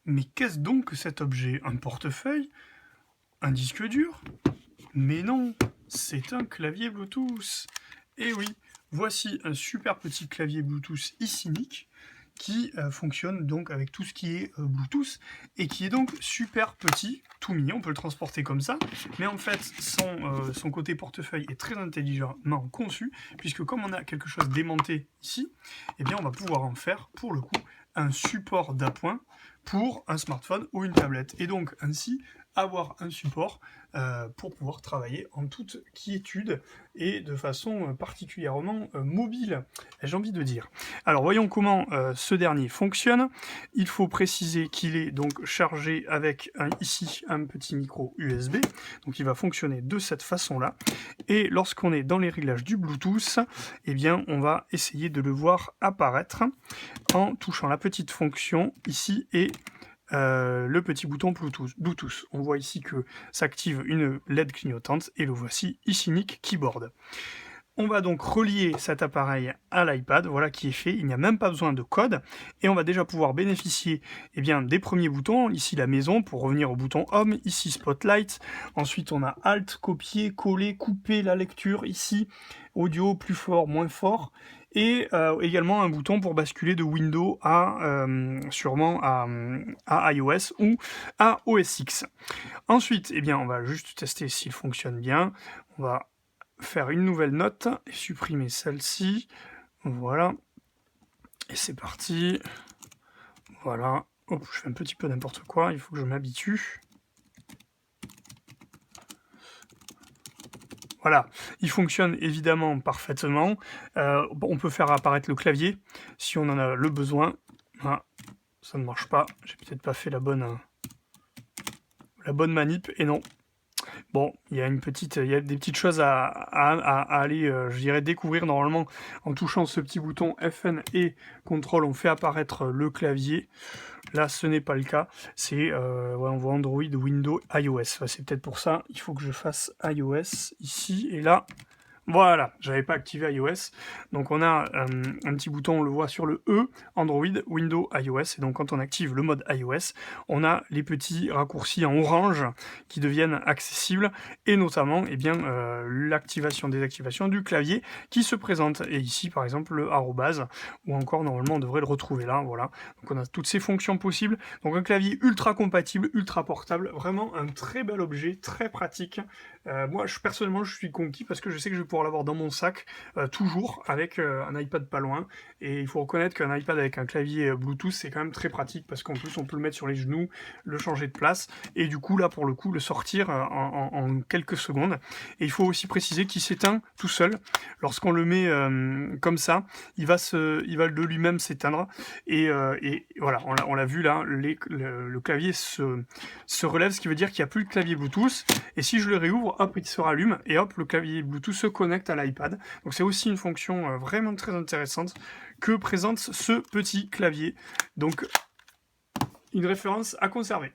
Mais qu'est-ce donc que cet objet? Un portefeuille? Un disque dur? Mais non, c'est un clavier Bluetooth. Et oui, voici un super petit clavier Bluetooth iCinic qui fonctionne donc avec tout ce qui est Bluetooth et qui est donc super petit, tout mignon, on peut le transporter comme ça, mais en fait son côté portefeuille est très intelligemment conçu, puisque comme on a quelque chose d'aimanté ici, eh bien on va pouvoir en faire pour le coup un support d'appoint pour un smartphone ou une tablette, et donc ainsi avoir un support pour pouvoir travailler en toute quiétude et de façon particulièrement mobile, j'ai envie de dire. Alors voyons comment ce dernier fonctionne. Il faut préciser qu'il est donc chargé avec ici un petit micro USB, donc il va fonctionner de cette façon-là. Et lorsqu'on est dans les réglages du Bluetooth, eh bien on va essayer de le voir apparaître en touchant la petite fonction ici et le petit bouton Bluetooth. On voit ici que s'active une LED clignotante et le voici iCinic Keyboard. On va donc relier cet appareil à l'iPad, voilà qui est fait, il n'y a même pas besoin de code, et on va déjà pouvoir bénéficier des premiers boutons, ici la maison pour revenir au bouton Home, ici Spotlight, ensuite on a Alt, copier, coller, couper la lecture, ici audio plus fort, moins fort, et également un bouton pour basculer de Windows à sûrement à iOS ou à OS X. Ensuite, on va juste tester s'il fonctionne bien, on va faire une nouvelle note et supprimer celle-ci, voilà, et c'est parti, voilà. Hop, je fais un petit peu n'importe quoi, il faut que je m'habitue. Voilà, il fonctionne évidemment parfaitement. On peut faire apparaître le clavier si on en a le besoin. Ah, ça ne marche pas, j'ai peut-être pas fait la bonne manip, et non. Bon, il y a des petites choses à aller, je dirais, découvrir normalement en touchant ce petit bouton FN et CTRL, on fait apparaître le clavier. Là, ce n'est pas le cas. C'est, on voit Android, Windows, iOS. Enfin, c'est peut-être pour ça. Il faut que je fasse iOS ici et là. Voilà, j'avais pas activé iOS. Donc on a un petit bouton, on le voit sur le E, Android, Windows, iOS. Et donc quand on active le mode iOS, on a les petits raccourcis en orange qui deviennent accessibles, et notamment l'activation, désactivation du clavier qui se présente. Et ici par exemple le arrobase, ou encore normalement on devrait le retrouver là, voilà. Donc on a toutes ces fonctions possibles. Donc un clavier ultra compatible, ultra portable, vraiment un très bel objet, très pratique. Moi personnellement je suis conquis parce que je sais que je vais pouvoir l'avoir dans mon sac toujours avec un iPad pas loin, et il faut reconnaître qu'un iPad avec un clavier Bluetooth c'est quand même très pratique parce qu'en plus on peut le mettre sur les genoux, le changer de place, et du coup là pour le coup le sortir en quelques secondes. Et il faut aussi préciser qu'il s'éteint tout seul lorsqu'on le met comme ça, il va de lui-même s'éteindre, et voilà, on l'a vu là, le clavier se relève, ce qui veut dire qu'il n'y a plus de clavier Bluetooth, et si je le réouvre, hop, il se rallume, et hop, le clavier Bluetooth se connecte à l'iPad. Donc c'est aussi une fonction vraiment très intéressante que présente ce petit clavier. Donc une référence à conserver.